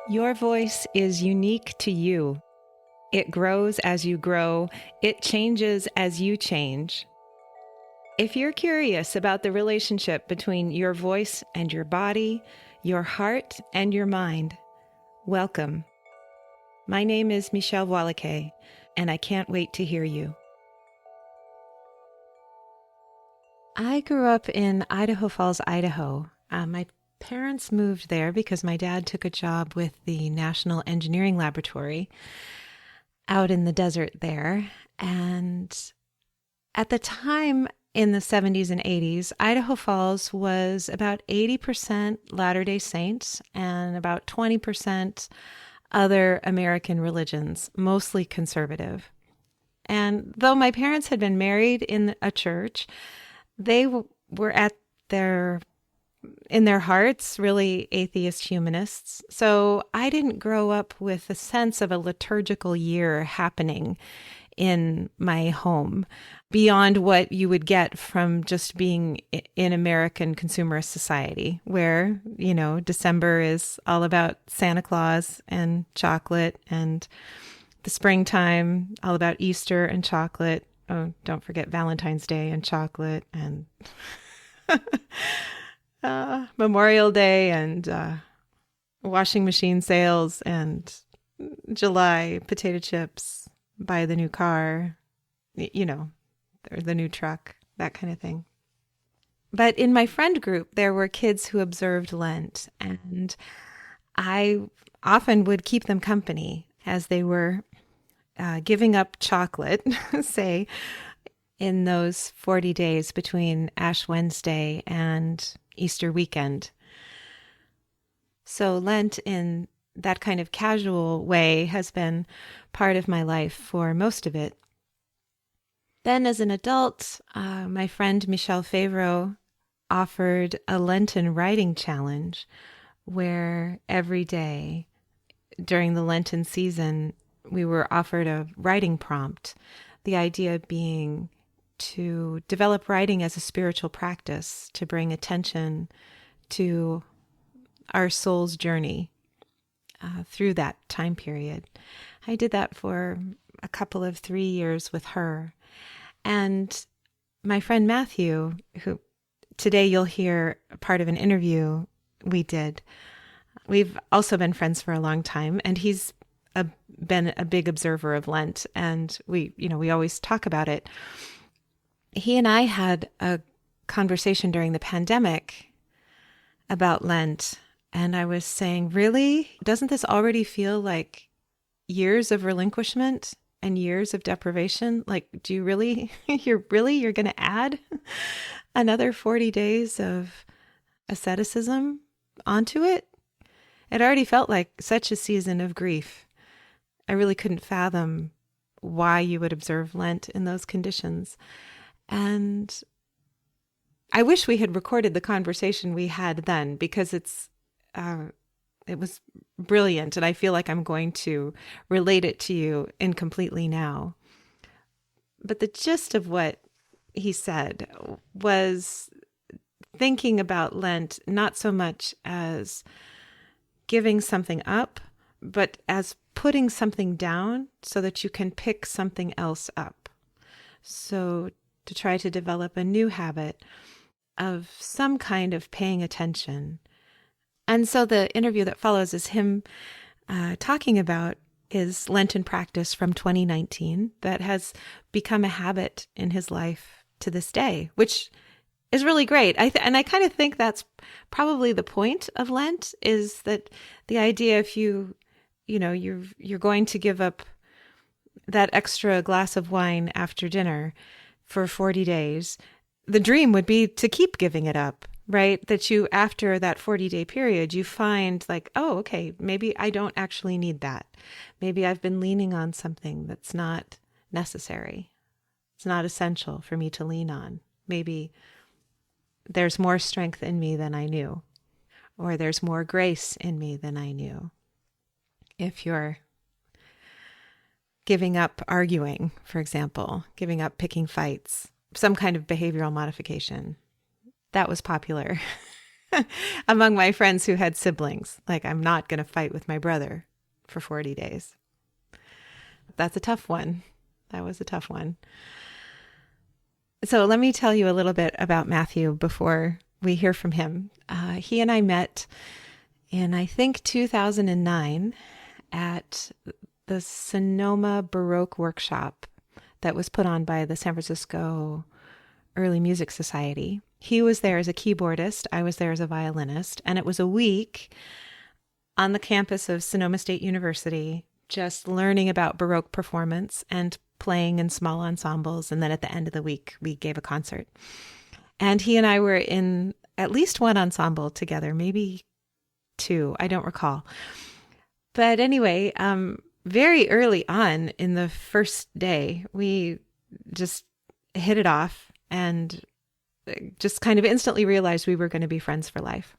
Your voice is unique to you. It grows as you grow. It changes as you change. If you're curious about the relationship between your voice and your body, your heart and your mind, welcome. My name is Michèle Voillequé, and I can't wait to hear you. I grew up in Idaho Falls, Idaho. My parents moved there because my dad took a job with the National Engineering Laboratory out in the desert there. And at the time in the 70s and 80s, Idaho Falls was about 80% Latter-day Saints and about 20% other American religions, mostly conservative. And though my parents had been married in a church, they were in their hearts, really atheist humanists. So I didn't grow up with a sense of a liturgical year happening in my home beyond what you would get from just being in American consumerist society, where, December is all about Santa Claus and chocolate, and the springtime all about Easter and chocolate. Oh, don't forget Valentine's Day and chocolate, and Memorial Day and washing machine sales, and July potato chips, buy the new car, or the new truck, that kind of thing. But in my friend group, there were kids who observed Lent, and I often would keep them company as they were giving up chocolate, say, in those 40 days between Ash Wednesday and Easter weekend. So Lent in that kind of casual way has been part of my life for most of it. Then as an adult, my friend Michèle Voillequé offered a Lenten writing challenge where every day during the Lenten season, we were offered a writing prompt, the idea being to develop writing as a spiritual practice, to bring attention to our soul's journey through that time period. I did that for a couple of 3 years with her. And my friend Matthew, who today you'll hear part of an interview we did, we've also been friends for a long time, and he's been a big observer of Lent, and we always talk about it. He and I had a conversation during the pandemic about Lent, and I was saying, really? Doesn't this already feel like years of relinquishment and years of deprivation? Like, do you really, you're going to add another 40 days of asceticism onto it? It already felt like such a season of grief. I really couldn't fathom why you would observe Lent in those conditions. And I wish we had recorded the conversation we had then, because it was brilliant, and I feel like I'm going to relate it to you incompletely now. But the gist of what he said was thinking about Lent not so much as giving something up, but as putting something down so that you can pick something else up. So to try to develop a new habit of some kind of paying attention. And so the interview that follows is him talking about his Lenten practice from 2019 that has become a habit in his life to this day, which is really great. And I kind of think that's probably the point of Lent, is that the idea, if you're going to give up that extra glass of wine after dinner for 40 days, the dream would be to keep giving it up, right? That you, after that 40-day period, you find like, oh, okay, maybe I don't actually need that. Maybe I've been leaning on something that's not necessary. It's not essential for me to lean on. Maybe there's more strength in me than I knew, or there's more grace in me than I knew. If you're giving up arguing, for example, giving up picking fights, some kind of behavioral modification, that was popular among my friends who had siblings. Like, I'm not going to fight with my brother for 40 days. That's a tough one. That was a tough one. So let me tell you a little bit about Matthew before we hear from him. He and I met in, I think, 2009 at the Sonoma Baroque workshop that was put on by the San Francisco Early Music Society. He was there as a keyboardist. I was there as a violinist. And it was a week on the campus of Sonoma State University, just learning about Baroque performance and playing in small ensembles. And then at the end of the week, we gave a concert. And he and I were in at least one ensemble together, maybe two. I don't recall. But anyway, very early on in the first day, we just hit it off and just kind of instantly realized we were going to be friends for life.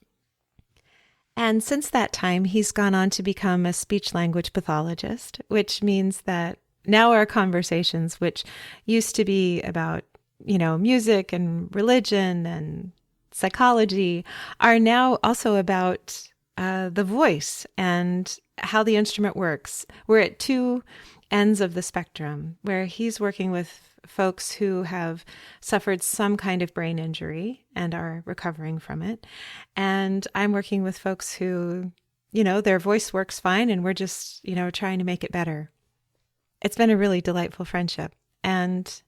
And since that time, he's gone on to become a speech language pathologist, which means that now our conversations, which used to be about, music and religion and psychology, are now also about the voice and how the instrument works. We're at two ends of the spectrum, where he's working with folks who have suffered some kind of brain injury and are recovering from it. And I'm working with folks who, their voice works fine and we're just, trying to make it better. It's been a really delightful friendship. And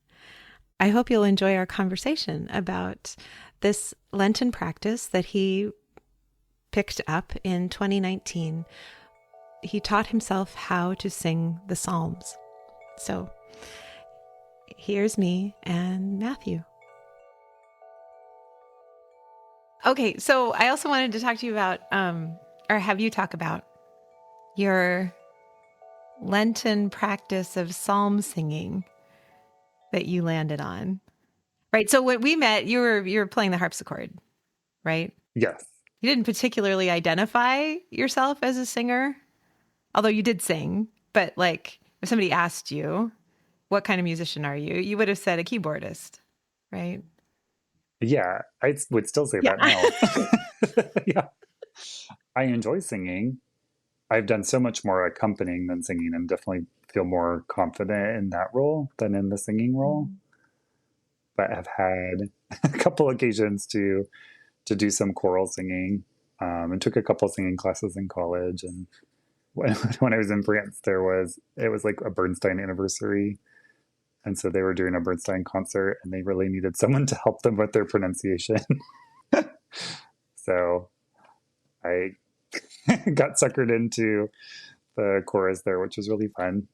I hope you'll enjoy our conversation about this Lenten practice that he picked up in 2019. He taught himself how to sing the Psalms. So here's me and Matthew. Okay, so I also wanted to talk to you about, or have you talk about your Lenten practice of psalm singing that you landed on. Right. So when we met, you were playing the harpsichord, right? Yes. You didn't particularly identify yourself as a singer, although you did sing. But like, if somebody asked you, what kind of musician are you? You would have said a keyboardist, right? Yeah, I would still say that now. Yeah. I enjoy singing. I've done so much more accompanying than singing and definitely feel more confident in that role than in the singing role. But I've had a couple occasions to do some choral singing, and took a couple singing classes in college. And when I was in France, it was like a Bernstein anniversary. And so they were doing a Bernstein concert and they really needed someone to help them with their pronunciation. So I got suckered into the chorus there, which was really fun.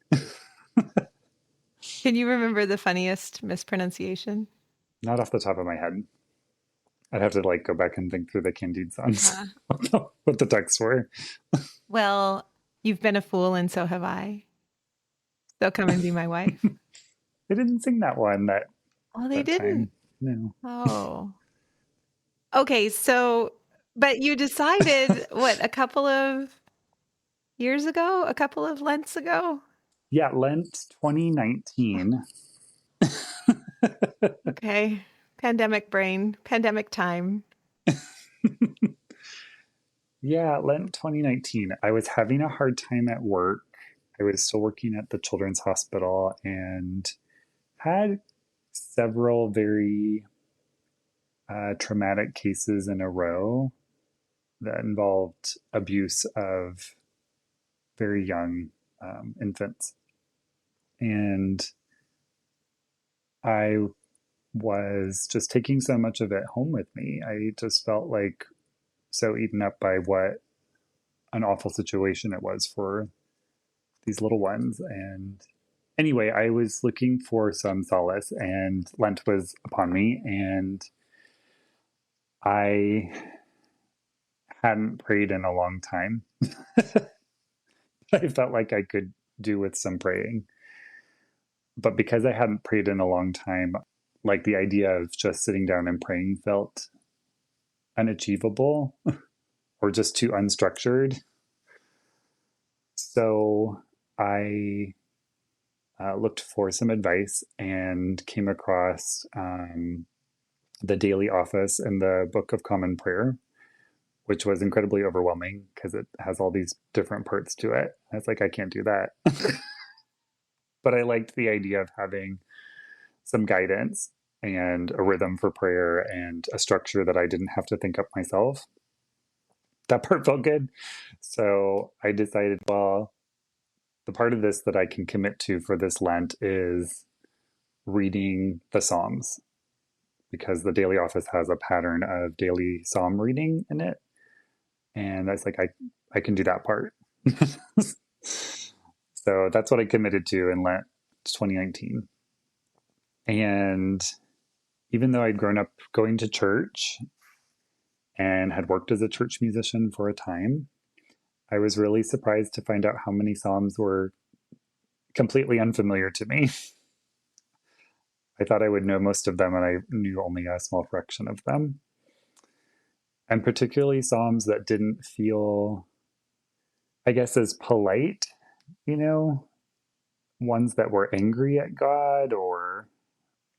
Can you remember the funniest mispronunciation? Not off the top of my head. I'd have to go back and think through the Candide songs, what the texts were. Well, you've been a fool and so have I. So come and be my wife. They didn't sing that one They didn't. time. No. Oh. Okay, so, but you decided, a couple of years ago? A couple of Lents ago? Yeah, Lent 2019. Okay. Pandemic brain, pandemic time. Yeah, Lent 2019. I was having a hard time at work. I was still working at the Children's Hospital and had several very traumatic cases in a row that involved abuse of very young infants. And I was just taking so much of it home with me. I just felt like so eaten up by what an awful situation it was for these little ones. And anyway, I was looking for some solace, and Lent was upon me, and I hadn't prayed in a long time. I felt like I could do with some praying. But because I hadn't prayed in a long time, like the idea of just sitting down and praying felt unachievable or just too unstructured. So I looked for some advice and came across the Daily Office and the Book of Common Prayer, which was incredibly overwhelming because it has all these different parts to it. I was like, I can't do that. But I liked the idea of having some guidance and a rhythm for prayer and a structure that I didn't have to think up myself. That part felt good. So I decided, well, the part of this that I can commit to for this Lent is reading the Psalms, because the daily office has a pattern of daily psalm reading in it. And I was like, I can do that part. So that's what I committed to in Lent 2019. And even though I'd grown up going to church and had worked as a church musician for a time, I was really surprised to find out how many psalms were completely unfamiliar to me. I thought I would know most of them, and I knew only a small fraction of them. And particularly psalms that didn't feel, I guess, as polite, you know, ones that were angry at God or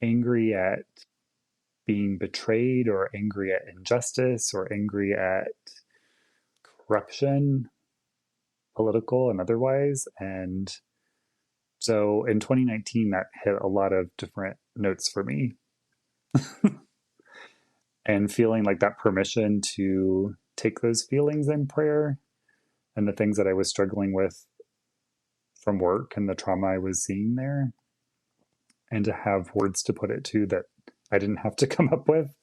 angry at being betrayed or angry at injustice or angry at corruption, political and otherwise. And so in 2019, that hit a lot of different notes for me. And feeling like that permission to take those feelings in prayer and the things that I was struggling with from work and the trauma I was seeing there, and to have words to put it to that I didn't have to come up with,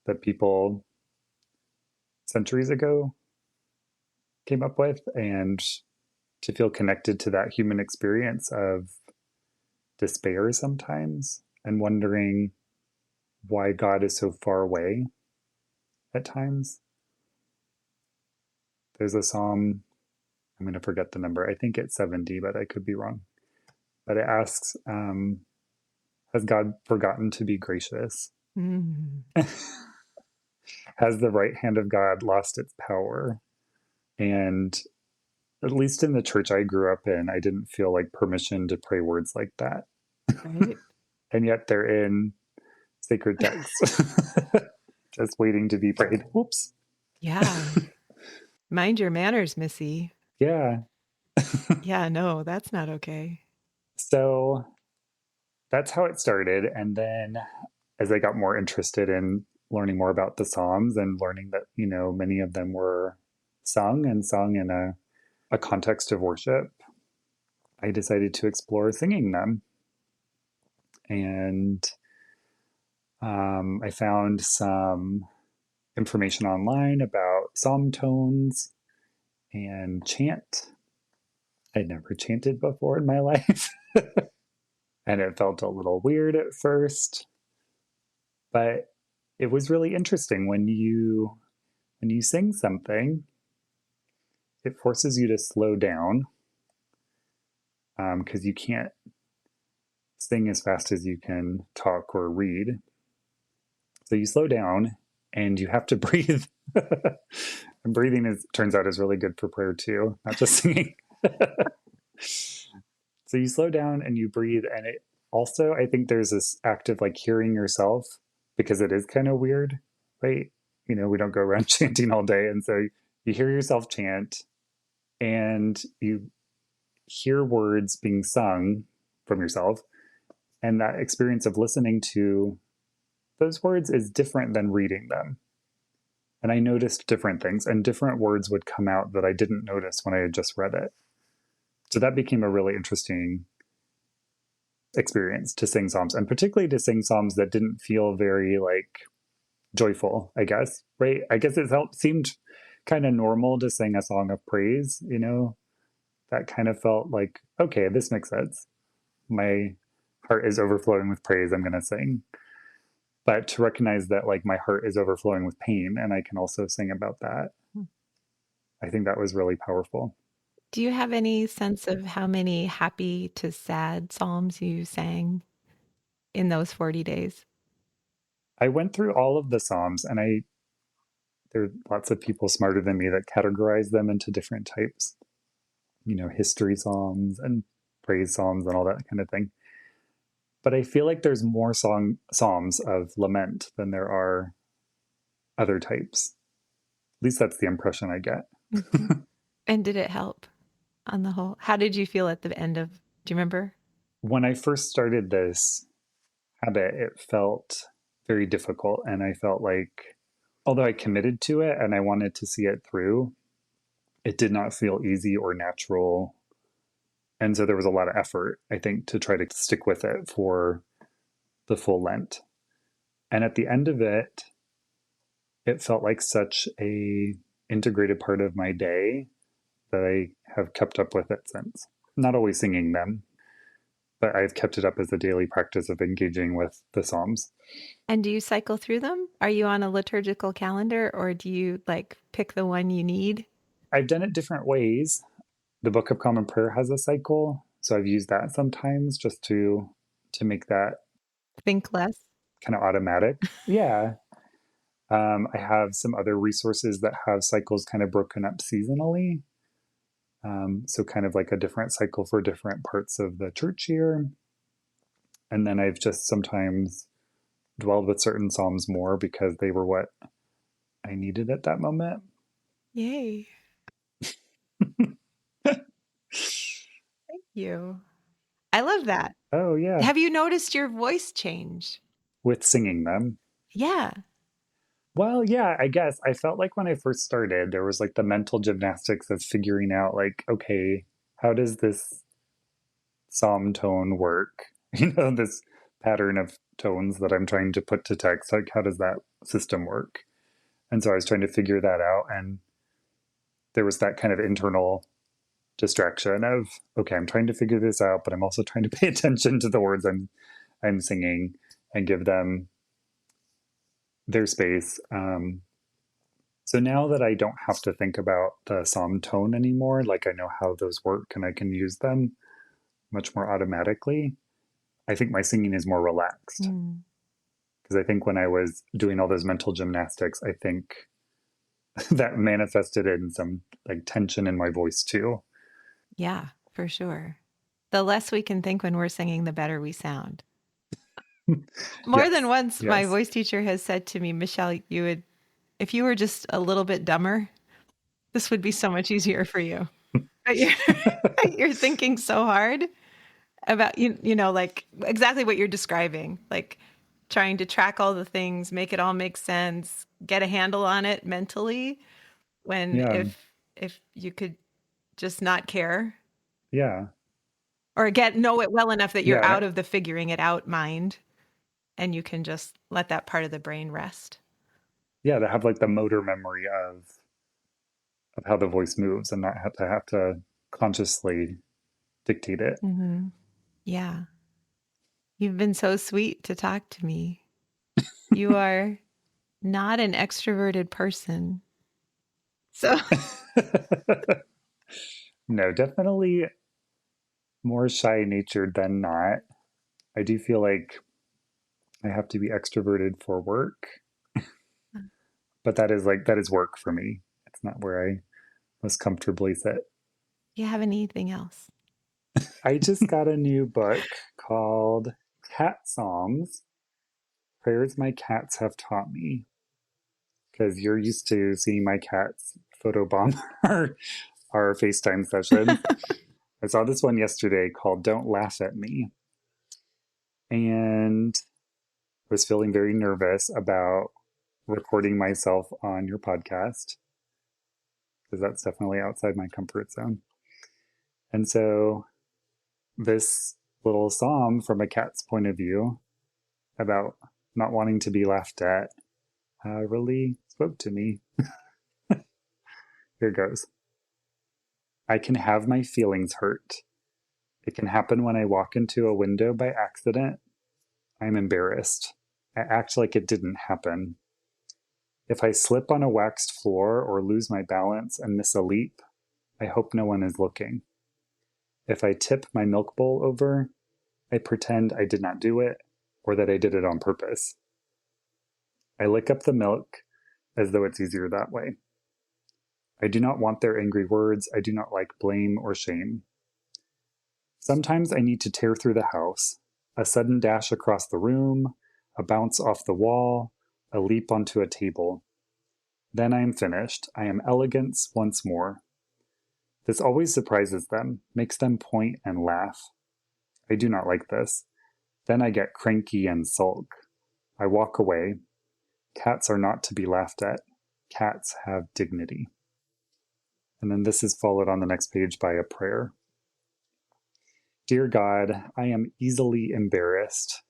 that people centuries ago came up with, and to feel connected to that human experience of despair sometimes and wondering why God is so far away at times. There's a psalm, I'm going to forget the number. I think it's 70, but I could be wrong. But it asks, has God forgotten to be gracious? Mm. Has the right hand of God lost its power? And at least in the church I grew up in, I didn't feel like permission to pray words like that. Right. And yet they're in sacred texts, just waiting to be prayed. Whoops. Yeah. Mind your manners, Missy. Yeah. Yeah, no, that's not okay. So that's how it started. And then as I got more interested in learning more about the Psalms and learning that, you know, many of them were sung in a context of worship, I decided to explore singing them. And I found some information online about psalm tones and chant. I'd never chanted before in my life. And it felt a little weird at first, but it was really interesting when you sing something, it forces you to slow down, because you can't sing as fast as you can talk or read. So you slow down and you have to breathe. And breathing turns out is really good for prayer too, not just singing. So you slow down and you breathe, and it also, I think there's this act of like hearing yourself, because it is kind of weird, right? You know, we don't go around chanting all day, and so you hear yourself chant and you hear words being sung from yourself, and that experience of listening to those words is different than reading them. And I noticed different things, and different words would come out that I didn't notice when I had just read it. So that became a really interesting experience to sing psalms, and particularly to sing psalms that didn't feel very like joyful, I guess, right? I guess it seemed kind of normal to sing a song of praise, you know, that kind of felt like, okay, this makes sense. My heart is overflowing with praise, I'm going to sing. But to recognize that like my heart is overflowing with pain and I can also sing about that, I think that was really powerful. Do you have any sense of how many happy to sad psalms you sang in those 40 days? I went through all of the psalms, and there are lots of people smarter than me that categorize them into different types, you know, history psalms and praise psalms and all that kind of thing. But I feel like there's more psalms of lament than there are other types. least that's the impression I get. Mhm. And did it help on the whole? How did you feel at the end of, do you remember? When I first started this habit, it felt very difficult. And I felt like, although I committed to it and I wanted to see it through, it did not feel easy or natural. And so there was a lot of effort, I think, to try to stick with it for the full Lent. And at the end of it, it felt like such a integrated part of my day that I have kept up with it since. Not always singing them, but I've kept it up as a daily practice of engaging with the Psalms. And do you cycle through them? Are you on a liturgical calendar or do you like pick the one you need? I've done it different ways. The Book of Common Prayer has a cycle, so I've used that sometimes just to make that Think less. kind of automatic. Yeah. I have some other resources that have cycles kind of broken up seasonally. So kind of like a different cycle for different parts of the church year. And then I've just sometimes dwelled with certain Psalms more because they were what I needed at that moment. Yay. Thank you. I love that. Oh, yeah. Have you noticed your voice change? With singing them. Yeah. Well, yeah, I guess I felt like when I first started, there was like the mental gymnastics of figuring out, like, okay, how does this psalm tone work? This pattern of tones that I'm trying to put to text, like, how does that system work? And so I was trying to figure that out. And there was that kind of internal distraction of, okay, I'm trying to figure this out, but I'm also trying to pay attention to the words I'm singing and give them their space. So now that I don't have to think about the psalm tone anymore, like I know how those work and I can use them much more automatically, I think my singing is more relaxed. Because I think when I was doing all those mental gymnastics, I think that manifested in some like tension in my voice too. Yeah, for sure. The less we can think when we're singing, the better we sound. More Yes, than once, my yes. voice teacher has said to me, Michelle, if you were just a little bit dumber, this would be so much easier for you. But you're thinking so hard about, like exactly what you're describing, like trying to track all the things, make it all make sense, get a handle on it mentally. When Yeah, if you could just not care yeah, or know it well enough that you're yeah, out of the figuring it out mind and you can just let that part of the brain rest. yeah. To have like the motor memory of how the voice moves and not have to consciously dictate it. Mm-hmm. Yeah. You've been so sweet to talk to me. You are not an extroverted person. So, No, definitely more shy natured than not. I do feel like I have to be extroverted for work, but that is work for me. It's not where I most comfortably sit. do you have anything else? I just got a new book called Cat Psalms, Prayers My Cats Have Taught Me. Because you're used to seeing my cats photobomb our FaceTime sessions. I saw this one yesterday called Don't Laugh at Me. And I was feeling very nervous about recording myself on your podcast because that's definitely outside my comfort zone. And so this little psalm from a cat's point of view about not wanting to be laughed at really spoke to me. Here goes. I can have my feelings hurt. It can happen when I walk into a window by accident. I'm embarrassed. I act like it didn't happen. If I slip on a waxed floor or lose my balance and miss a leap, I hope no one is looking. If I tip my milk bowl over, I pretend I did not do it or that I did it on purpose. I lick up the milk as though it's easier that way. I do not want their angry words. I do not like blame or shame. Sometimes I need to tear through the house, a sudden dash across the room, a bounce off the wall, a leap onto a table. Then I am finished. I am elegance once more. This always surprises them, makes them point and laugh. I do not like this. Then I get cranky and sulk. I walk away. Cats are not to be laughed at. Cats have dignity. And then this is followed on the next page by a prayer. Dear God, I am easily embarrassed.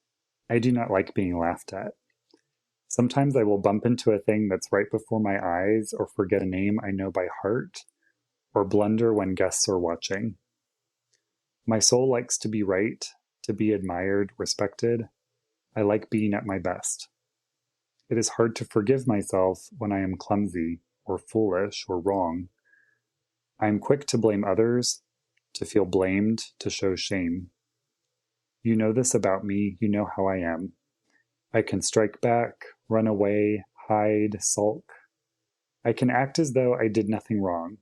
I do not like being laughed at. Sometimes I will bump into a thing that's right before my eyes, or forget a name I know by heart, or blunder when guests are watching. My soul likes to be right, to be admired, respected. I like being at my best. It is hard to forgive myself when I am clumsy, or foolish, or wrong. I am quick to blame others, to feel blamed, to show shame. You know this about me, you know how I am. I can strike back, run away, hide, sulk. I can act as though I did nothing wrong,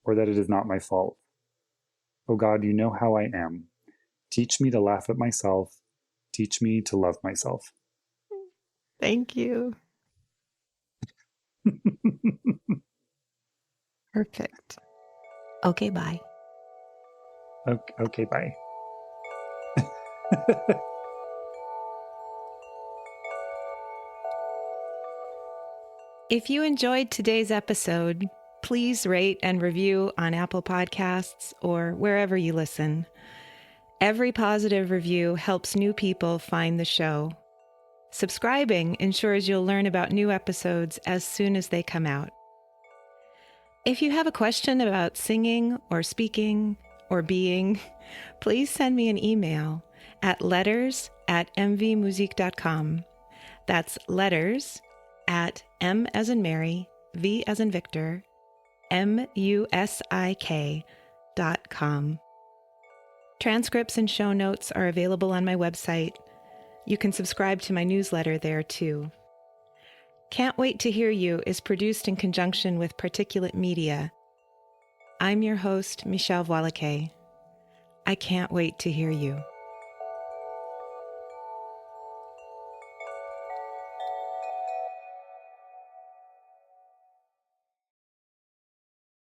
or that it is not my fault. Oh God, you know how I am. Teach me to laugh at myself. Teach me to love myself. Thank you. Perfect. Okay, bye. Okay, bye. If you enjoyed today's episode, please rate and review on Apple Podcasts or wherever you listen. Every positive review helps new people find the show. Subscribing ensures you'll learn about new episodes as soon as they come out. If you have a question about singing or speaking or being, please send me an email at letters@mvmusique.com. That's letters at M as in Mary, V as in Victor, MUSIK.com. Transcripts and show notes are available on my website. You can subscribe to my newsletter there too. Can't Wait to Hear You is produced in conjunction with Particulate Media. I'm your host, Michèle Voillequé. I can't wait to hear you.